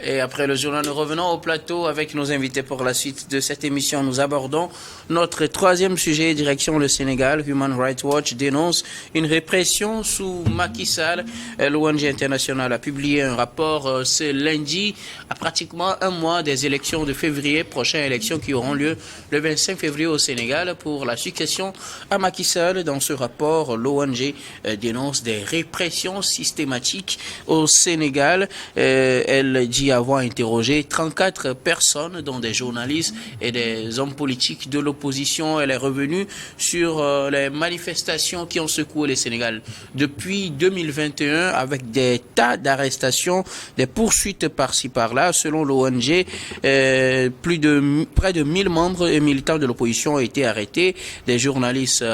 Et après le journal, nous revenons au plateau avec nos invités pour la suite de cette émission. Nous abordons notre troisième sujet, direction le Sénégal. Human Rights Watch dénonce une répression sous Macky Sall. L'ONG internationale a publié un rapport ce lundi, à pratiquement un mois des élections de février, prochaines élections qui auront lieu le 25 février au Sénégal pour la succession à Macky Sall. Dans ce rapport, l'ONG dénonce des répressions systématiques au Sénégal. Elle dit avoir interrogé 34 personnes, dont des journalistes et des hommes politiques de l'opposition. Elle est revenue sur les manifestations qui ont secoué le Sénégal depuis 2021 avec des tas d'arrestations, des poursuites par-ci par-là. Selon l'ONG, près de 1000 membres et militants de l'opposition ont été arrêtés. Des journalistes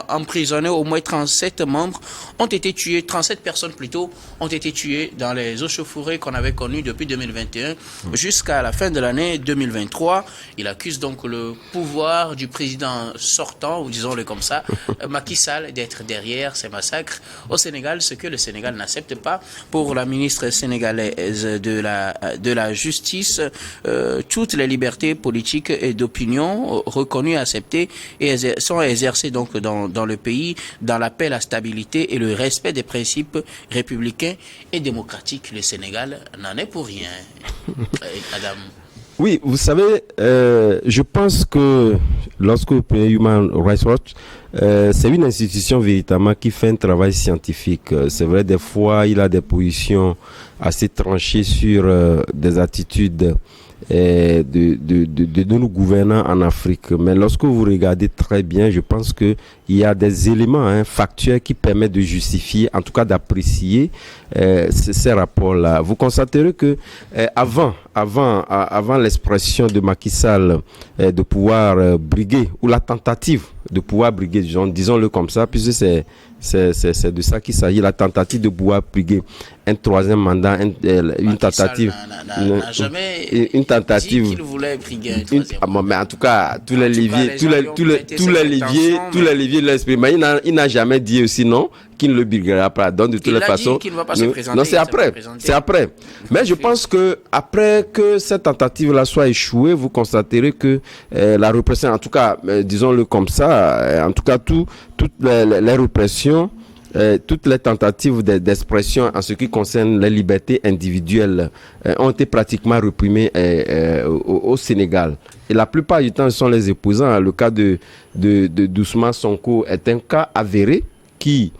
emprisonnés, au moins 37 membres ont été tués, 37 personnes plutôt ont été tuées dans les échauffourées qu'on avait connues depuis 2021 jusqu'à la fin de l'année 2023. Il accuse donc le pouvoir du président sortant, ou disons-le comme ça, Macky Sall, d'être derrière ces massacres au Sénégal, ce que le Sénégal n'accepte pas. Pour la ministre sénégalaise de la Justice, toutes les libertés politiques et d'opinion reconnues, acceptées et sont exercées donc dans le pays, dans la paix, la stabilité et le respect des principes républicains et démocratiques. Le Sénégal n'en est pour rien. Adam. Oui, vous savez, je pense que lorsque Human Rights Watch, c'est une institution véritablement qui fait un travail scientifique. C'est vrai, des fois, il a des positions assez tranchées sur des attitudes de nos gouvernants en Afrique. Mais lorsque vous regardez très bien, je pense que il y a des éléments factuels qui permettent de justifier, en tout cas d'apprécier ces rapports-là. Vous constaterez que avant l'expression de Macky Sall de pouvoir briguer, ou la tentative de pouvoir briguer, disons-le comme ça, puisque c'est de ça qu'il s'agit, la tentative de pouvoir briguer un troisième mandat, une tentative. N'a jamais une tentative. dit qu'il voulait briguer un troisième mandat. Mais en tout cas, tous les leviers de l'esprit. Mais il n'a jamais dit aussi non, qu'il ne le briguera pas. Donc de toutes les façons, qu'il ne va pas se présenter. Non, c'est après. Mais je pense que après que cette tentative-là soit échouée, vous constaterez que la répression, en tout cas, disons-le comme ça, en tout cas toutes les répressions, toutes les tentatives d'expression en ce qui concerne les libertés individuelles ont été pratiquement réprimées au Sénégal. Et la plupart du temps, ce sont les opposants. Le cas de Ousmane Sonko est un cas avéré qui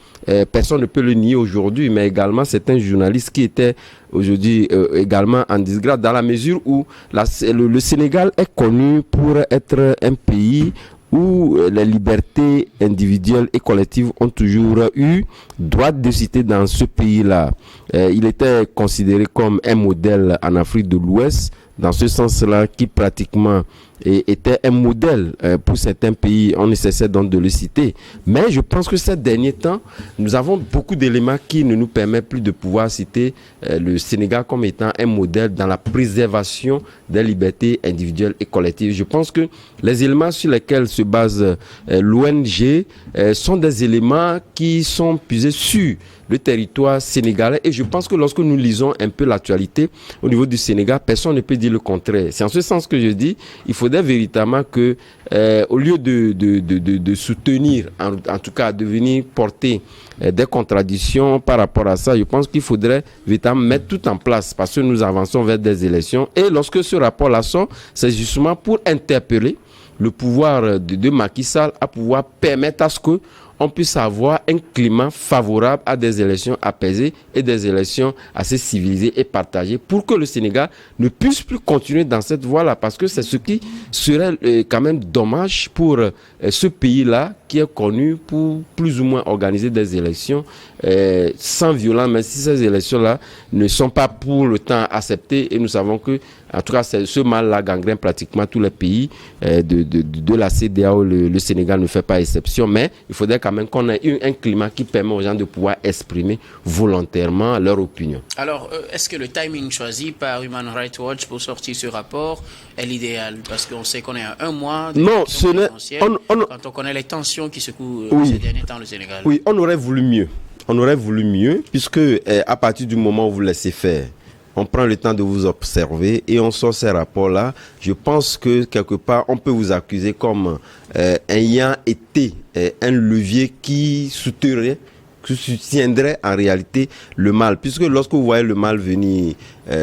personne ne peut le nier aujourd'hui, mais également c'est un journaliste qui était aujourd'hui également en disgrâce, dans la mesure où le Sénégal est connu pour être un pays où les libertés individuelles et collectives ont toujours eu droit de cité dans ce pays-là. Il était considéré comme un modèle en Afrique de l'Ouest, dans ce sens-là, qui pratiquement était un modèle pour certains pays. On ne cessait donc de le citer. Mais je pense que ces derniers temps, nous avons beaucoup d'éléments qui ne nous permettent plus de pouvoir citer le Sénégal comme étant un modèle dans la préservation des libertés individuelles et collectives. Je pense que les éléments sur lesquels se base l'ONG sont des éléments qui sont puisés sur le territoire sénégalais, et je pense que lorsque nous lisons un peu l'actualité au niveau du Sénégal, personne ne peut dire le contraire. C'est en ce sens que je dis, il faudrait véritablement que au lieu de soutenir, en tout cas de venir porter des contradictions par rapport à ça, je pense qu'il faudrait véritablement mettre tout en place, parce que nous avançons vers des élections, et lorsque ce rapport-là sort, c'est justement pour interpeller le pouvoir de Macky Sall à pouvoir permettre à ce que on puisse avoir un climat favorable à des élections apaisées et des élections assez civilisées et partagées, pour que le Sénégal ne puisse plus continuer dans cette voie-là, parce que c'est ce qui serait quand même dommage pour ce pays-là, qui est connu pour plus ou moins organiser des élections sans violence, mais si ces élections-là ne sont pas pour le temps acceptées, et nous savons que en tout cas, ce mal-là gangrène pratiquement tous les pays de la CEDEAO. Le Sénégal ne fait pas exception, mais il faudrait quand même qu'on ait un climat qui permet aux gens de pouvoir exprimer volontairement leur opinion. Alors, est-ce que le timing choisi par Human Rights Watch pour sortir ce rapport est l'idéal? Parce qu'on sait qu'on est à un mois de l'élection présidentielle, quand on connaît les tensions qui secouent ces derniers temps le Sénégal. Oui, on aurait voulu mieux. On aurait voulu mieux, puisque à partir du moment où vous laissez faire, on prend le temps de vous observer et on sort ces rapports-là, je pense que quelque part, on peut vous accuser comme ayant été un levier qui soutiendrait en réalité le mal. Puisque lorsque vous voyez le mal venir,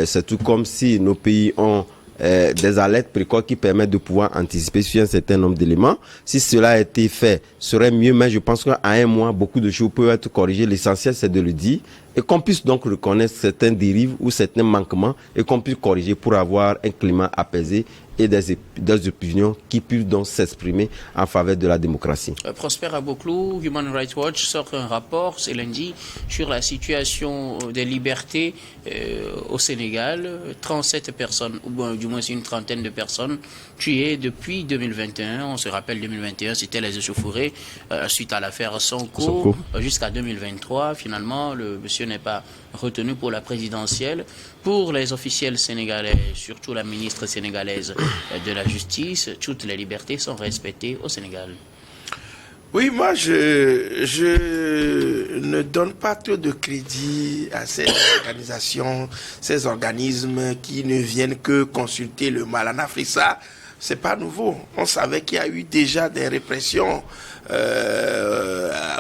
c'est tout comme si nos pays ont des alertes précoces qui permettent de pouvoir anticiper sur un certain nombre d'éléments. Si cela a été fait, ce serait mieux, mais je pense qu'à un mois, beaucoup de choses peuvent être corrigées. L'essentiel, c'est de le dire et qu'on puisse donc reconnaître certaines dérives ou certains manquements et qu'on puisse corriger pour avoir un climat apaisé et des opinions qui puissent donc s'exprimer en faveur de la démocratie. Prosper Aboclou, Human Rights Watch sort un rapport ce lundi sur la situation des libertés au Sénégal. 37 personnes, ou bon, du moins une trentaine de personnes tuées depuis 2021. On se rappelle 2021, c'était les échauffourées suite à l'affaire Sonko. Jusqu'à 2023, finalement, le monsieur n'est pas retenu pour la présidentielle. Pour les officiels sénégalais, surtout la ministre sénégalaise de la Justice, toutes les libertés sont respectées au Sénégal. Oui, moi, je ne donne pas trop de crédit à ces organisations, ces organismes qui ne viennent que consulter le mal en Afrique. Ça, c'est pas nouveau. On savait qu'il y a eu déjà des répressions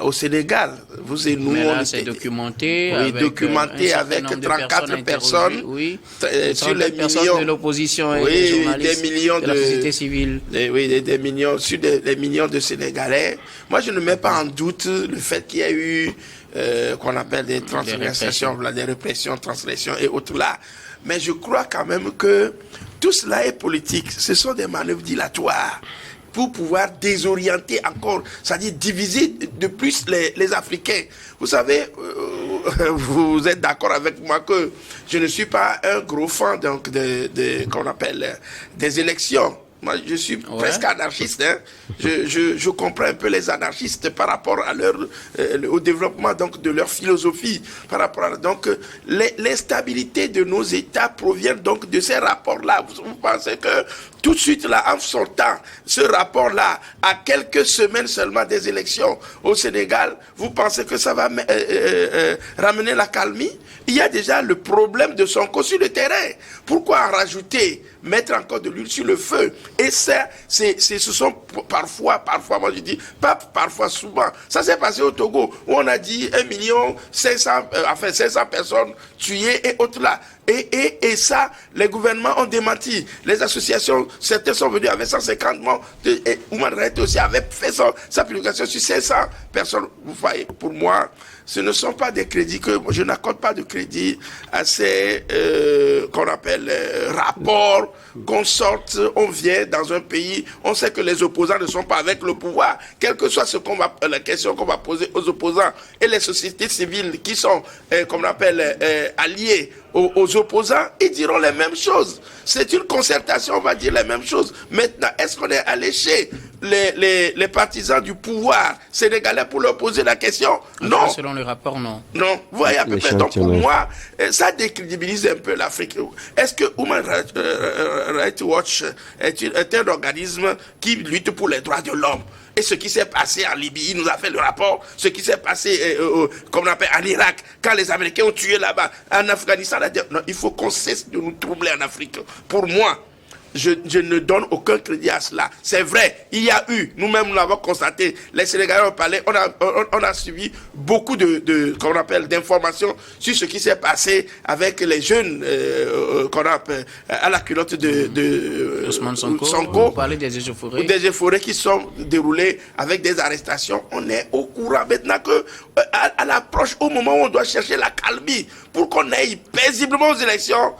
au Sénégal. Vous et nous, mais là, c'est documenté. Oui, documenté avec 34 personnes. Oui, sur les millions de l'opposition et oui, des journalistes, des millions de la société civile. Oui, des millions, sur des millions de Sénégalais. Moi, je ne mets pas en doute le fait qu'il y a eu qu'on appelle des transgressions, des répressions, transgressions et autres là. Mais je crois quand même que tout cela est politique. Ce sont des manœuvres dilatoires pour pouvoir désorienter encore, c'est-à-dire diviser de plus les Africains. Vous savez, vous êtes d'accord avec moi que je ne suis pas un gros fan donc qu'on appelle des élections. Moi, je suis presque anarchiste. Hein. Je comprends un peu les anarchistes par rapport à au développement donc de leur philosophie. Par rapport à, donc, l'instabilité de nos États provient donc de ces rapports-là. Vous pensez que tout de suite, là, en sortant ce rapport-là, à quelques semaines seulement des élections au Sénégal, vous pensez que ça va ramener la calmie? Il y a déjà le problème de Sonko sur le terrain. Pourquoi en rajouter, mettre encore de l'huile sur le feu? Et ça, ce sont parfois, moi je dis, pas parfois, souvent. Ça s'est passé au Togo, où on a dit 500 personnes tuées et autres là. Et ça, les gouvernements ont démenti. Les associations, certaines sont venues avec 150 morts. Et Human Rights aussi avait fait sa publication sur 500 personnes. Vous voyez, pour moi, ce ne sont pas des crédits que je n'accorde pas de crédit à ces qu'on appelle rapports qu'on sorte, on vient dans un pays, on sait que les opposants ne sont pas avec le pouvoir, quelle que soit la question qu'on va poser aux opposants et les sociétés civiles qui sont, comme on appelle, alliés aux opposants, ils diront les mêmes choses. C'est une concertation, on va dire les mêmes choses. Maintenant, est-ce qu'on est allé chez les partisans du pouvoir sénégalais pour leur poser la question? Non. Selon le rapport, non. Non. Vous voyez à peu près. Donc pour moi, ça décrédibilise un peu l'Afrique. Est-ce que Human Rights Watch est un organisme qui lutte pour les droits de l'homme? Et ce qui s'est passé en Libye, il nous a fait le rapport. Ce qui s'est passé, comme on appelle, en Irak, quand les Américains ont tué là-bas, en Afghanistan, non, il faut qu'on cesse de nous troubler en Afrique. Pour moi, je ne donne aucun crédit à cela. C'est vrai, il y a eu, nous-mêmes nous l'avons constaté, les Sénégalais ont parlé, on a suivi beaucoup qu'on appelle d'informations sur ce qui s'est passé avec les jeunes qu'on appelle à la culotte de Ousmane Sonko. On parlait des échauffourées. Des échauffourées qui sont déroulées avec des arrestations. On est au courant maintenant que à l'approche, au moment où on doit chercher la calmie pour qu'on aille paisiblement aux élections,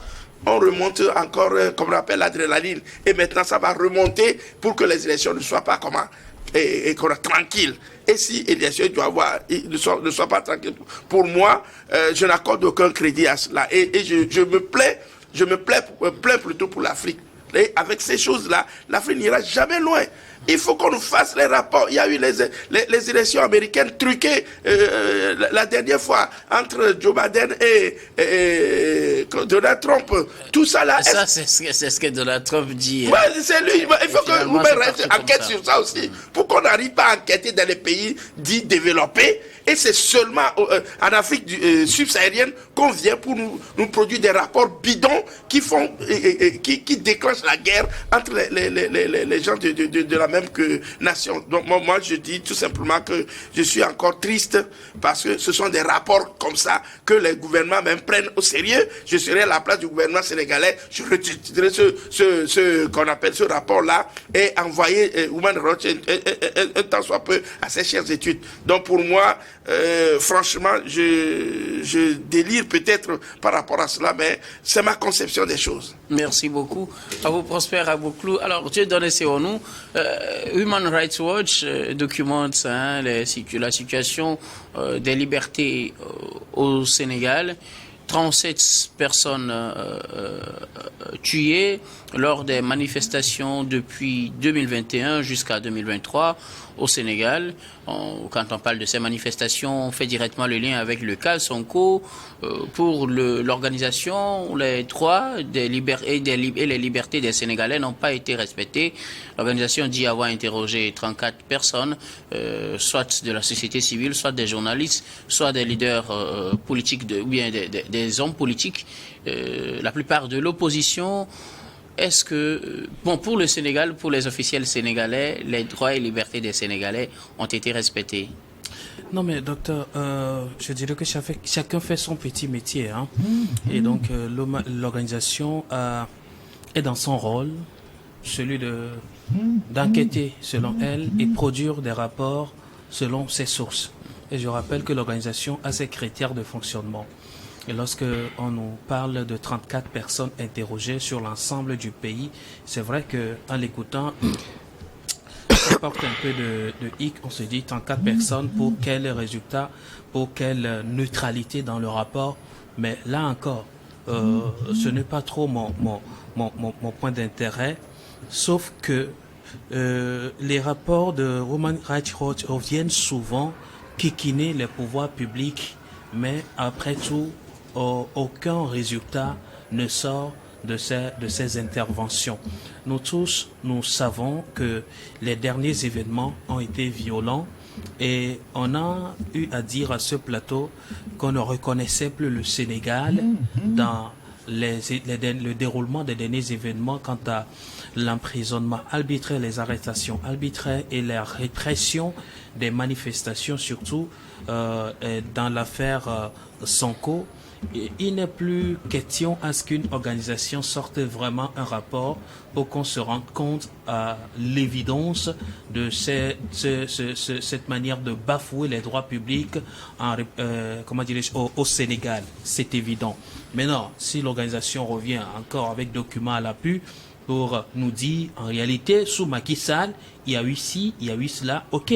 on remonte encore, comme on appelle, l'adrénaline. Et maintenant, ça va remonter pour que les élections ne soient pas tranquilles. Et si les élections ne soient pas tranquilles, pour moi, je n'accorde aucun crédit à cela. Et je me plains plutôt pour l'Afrique. Et avec ces choses-là, l'Afrique n'ira jamais loin. Il faut qu'on nous fasse les rapports. Il y a eu les élections américaines truquées la dernière fois entre Joe Biden et Donald Trump. Tout ça là. Ça, c'est ce que Donald Trump dit. Ouais, c'est lui. Il faut que Human Rights enquête sur ça aussi. Pour qu'on n'arrive pas à enquêter dans les pays dits développés Et c'est seulement en Afrique subsaharienne qu'on vient pour nous produire des rapports bidons qui font, qui déclenchent la guerre entre les gens de la même nation. Donc moi je dis tout simplement que je suis encore triste parce que ce sont des rapports comme ça que les gouvernements même prennent au sérieux. Je serai à la place du gouvernement sénégalais, je retirerai ce qu'on appelle ce rapport-là et envoyer Human Rights un temps soit peu à ses chères études. Donc pour moi, franchement, je délire peut-être par rapport à cela, mais c'est ma conception des choses. Merci beaucoup. À vous, Prosper Abouklou. Alors, Dieu donne c'est au nous. Human Rights Watch documente la situation des libertés au Sénégal. 37 personnes tuées lors des manifestations depuis 2021 jusqu'à 2023 au Sénégal. Quand on parle de ces manifestations, on fait directement le lien avec le cas Sonko. Pour l'organisation, les droits et les libertés des Sénégalais n'ont pas été respectés. L'organisation dit avoir interrogé 34 personnes, soit de la société civile, soit des journalistes, soit des leaders politiques ou bien des hommes politiques, la plupart de l'opposition. Est-ce que, pour le Sénégal, pour les officiels sénégalais, les droits et libertés des Sénégalais ont été respectés? Non mais docteur, je dirais que chacun fait son petit métier. Hein. Et donc l'organisation est dans son rôle, celui d'enquêter selon elle et produire des rapports selon ses sources. Et je rappelle que l'organisation a ses critères de fonctionnement. Et lorsque on nous parle de 34 personnes interrogées sur l'ensemble du pays, c'est vrai que en l'écoutant, ça porte un peu de hic. On se dit 34 personnes pour quel résultat, pour quelle neutralité dans le rapport. Mais là encore, ce n'est pas trop mon point d'intérêt, sauf que les rapports de Human Rights Watch reviennent souvent kikiner les pouvoirs publics, mais après tout, aucun résultat ne sort de ces interventions. Nous tous, nous savons que les derniers événements ont été violents et on a eu à dire à ce plateau qu'on ne reconnaissait plus le Sénégal dans le déroulement des derniers événements quant à l'emprisonnement arbitraire, les arrestations arbitraires et la répression des manifestations, surtout dans l'affaire Sonko. Il n'est plus question à ce qu'une organisation sorte vraiment un rapport pour qu'on se rende compte à l'évidence de cette manière de bafouer les droits publics au Sénégal. C'est évident. Maintenant, si l'organisation revient encore avec documents à l'appui pour nous dire, en réalité, sous Macky Sall, il y a eu ci, il y a eu cela, ok,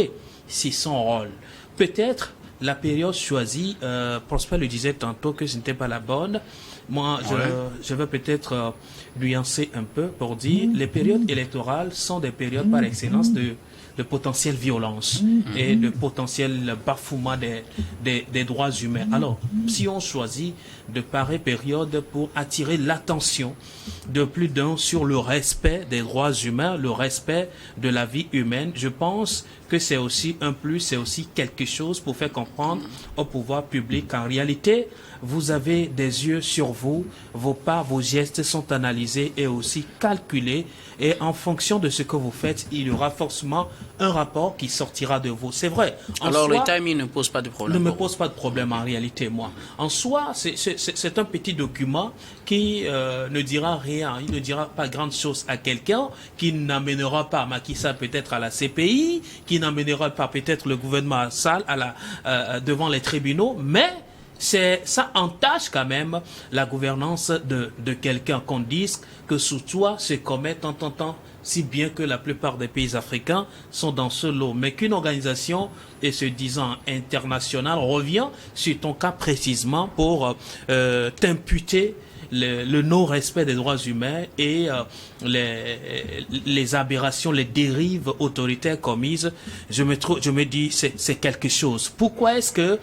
c'est son rôle. Peut-être la période choisie, Prosper le disait tantôt que ce n'était pas la bonne. Moi, je vais peut-être nuancer un peu pour dire les périodes électorales sont des périodes par excellence de potentielle violence et de potentiel bafouement des droits humains. Alors, si on choisit de pareilles périodes pour attirer l'attention de plus d'un sur le respect des droits humains, le respect de la vie humaine, je pense que c'est aussi un plus, c'est aussi quelque chose pour faire comprendre au pouvoir public qu'en réalité, vous avez des yeux sur vous, vos pas, vos gestes sont analysés et aussi calculés et en fonction de ce que vous faites, il y aura forcément un rapport qui sortira de vous. C'est vrai. Alors le timing ne pose pas de problème. Ne me pose pas de problème en réalité, moi. En soi, c'est un petit document qui ne dira rien, il ne dira pas grande chose à quelqu'un, qui n'amènera pas Macky Sall peut-être à la CPI, qui n'amènera pas peut-être le gouvernement Sall devant les tribunaux, mais ça entache quand même la gouvernance de quelqu'un, qu'on dise que sous toi se commet tant, si bien que la plupart des pays africains sont dans ce lot. Mais qu'une organisation, et se disant internationale, revient sur ton cas précisément pour t'imputer le non-respect des droits humains et les aberrations, les dérives autoritaires commises, je me dis c'est quelque chose. Pourquoi est-ce que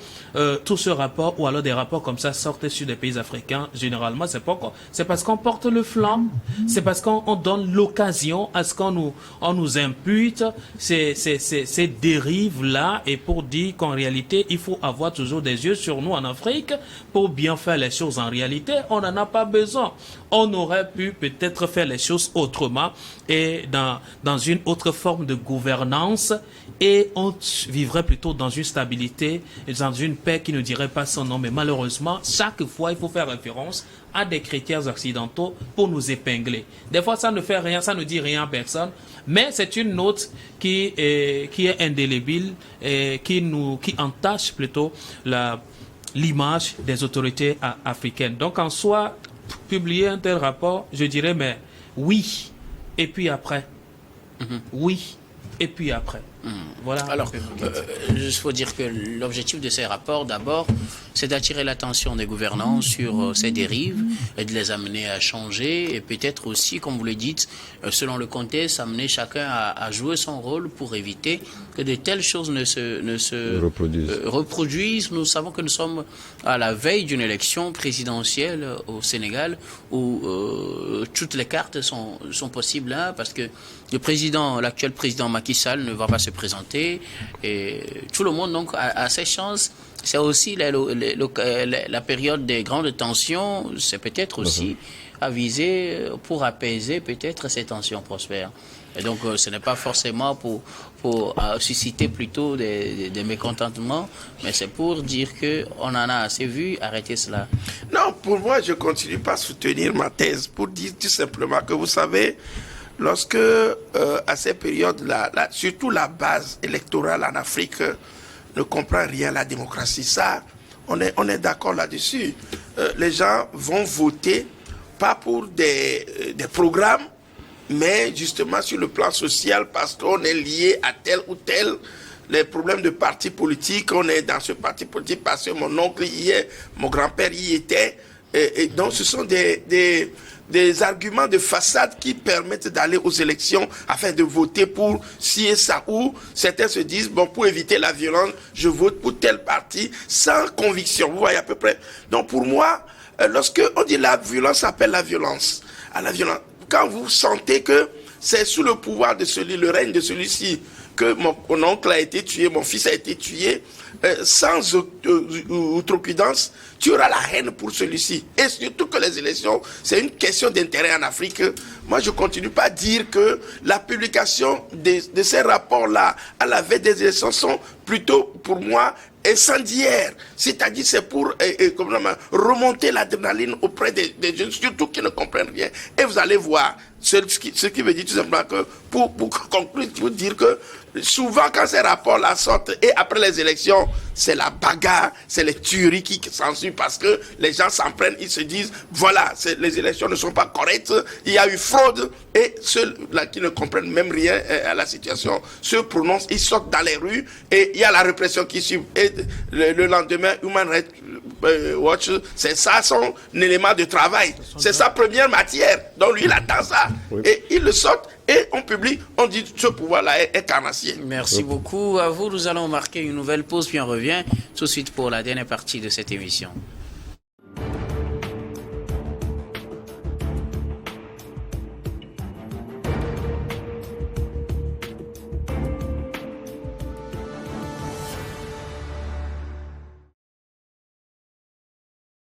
tout ce rapport ou alors des rapports comme ça sortent sur des pays africains? Généralement, c'est parce qu'on porte le flanc, c'est parce qu'on donne l'occasion à ce qu'on nous impute ces dérives-là, et pour dire qu'en réalité, il faut avoir toujours des yeux sur nous en Afrique pour bien faire les choses. En réalité, on n'en a pas besoin. On aurait pu peut-être faire les choses autrement et dans une autre forme de gouvernance, et on vivrait plutôt dans une stabilité, dans une paix qui ne dirait pas son nom. Mais malheureusement, chaque fois, il faut faire référence à des critères occidentaux pour nous épingler. Des fois, ça ne fait rien, ça ne dit rien à personne, mais c'est une note qui est indélébile et qui entache plutôt l'image des autorités africaines. Donc, en soi, publier un tel rapport, je dirais, mais oui, et puis après. Oui, et puis après. Voilà. Alors, il faut dire que l'objectif de ces rapports, d'abord, c'est d'attirer l'attention des gouvernants sur ces dérives et de les amener à changer, et peut-être aussi, comme vous le dites, selon le contexte, amener chacun à jouer son rôle pour éviter que de telles choses ne se reproduisent. Nous savons que nous sommes à la veille d'une élection présidentielle au Sénégal où toutes les cartes sont possibles là, parce que l'actuel président Macky Sall ne va pas se présenter, et tout le monde donc a ses chances. C'est aussi la période des grandes tensions, c'est peut-être aussi à viser pour apaiser peut-être ces tensions prospères. Et donc ce n'est pas forcément pour susciter plutôt des mécontentements, mais c'est pour dire qu'on en a assez vu, arrêtez cela. Non, pour moi, je continue pas à soutenir ma thèse, pour dire tout simplement que vous savez, lorsque à ces périodes-là, surtout la base électorale en Afrique ne comprend rien à la démocratie, ça, on est d'accord là-dessus. Les gens vont voter pas pour des programmes, mais justement sur le plan social, parce qu'on est lié à tel ou tel. Les problèmes de parti politique, on est dans ce parti politique parce que mon oncle y est, mon grand-père y était. Et donc ce sont des arguments de façade qui permettent d'aller aux élections afin de voter pour ci et ça, ou certains se disent, bon, pour éviter la violence, je vote pour tel parti sans conviction. Vous voyez à peu près. Donc pour moi, lorsque on dit la violence appelle la violence, à la violence, quand vous sentez que c'est sous le pouvoir de le règne de celui-ci que mon oncle a été tué, mon fils a été tué, sans outrecuidance, tu auras la haine pour celui-ci. Et surtout que les élections, c'est une question d'intérêt en Afrique. Moi, je continue pas à dire que la publication de ces rapports-là à la veille des élections sont plutôt, pour moi, incendiaires. C'est-à-dire, c'est pour remonter l'adrénaline auprès des jeunes, surtout qui ne comprennent rien. Et vous allez voir, ce qui veut dire tout simplement que, pour conclure, pour dire que souvent quand ces rapports-là sortent et après les élections, c'est la bagarre, c'est les tueries qui s'ensuivent parce que les gens s'en prennent, ils se disent, voilà, les élections ne sont pas correctes, il y a eu fraude, et ceux-là qui ne comprennent même rien à la situation se prononcent, ils sortent dans les rues et il y a la répression qui suit. Et le lendemain, Human Rights Watch, c'est ça son élément de travail, c'est sa première matière, donc lui il attend ça, et il le sort. Et on publie, on dit ce pouvoir-là est carnassier. Merci beaucoup à vous. Nous allons marquer une nouvelle pause, puis on revient tout de suite pour la dernière partie de cette émission.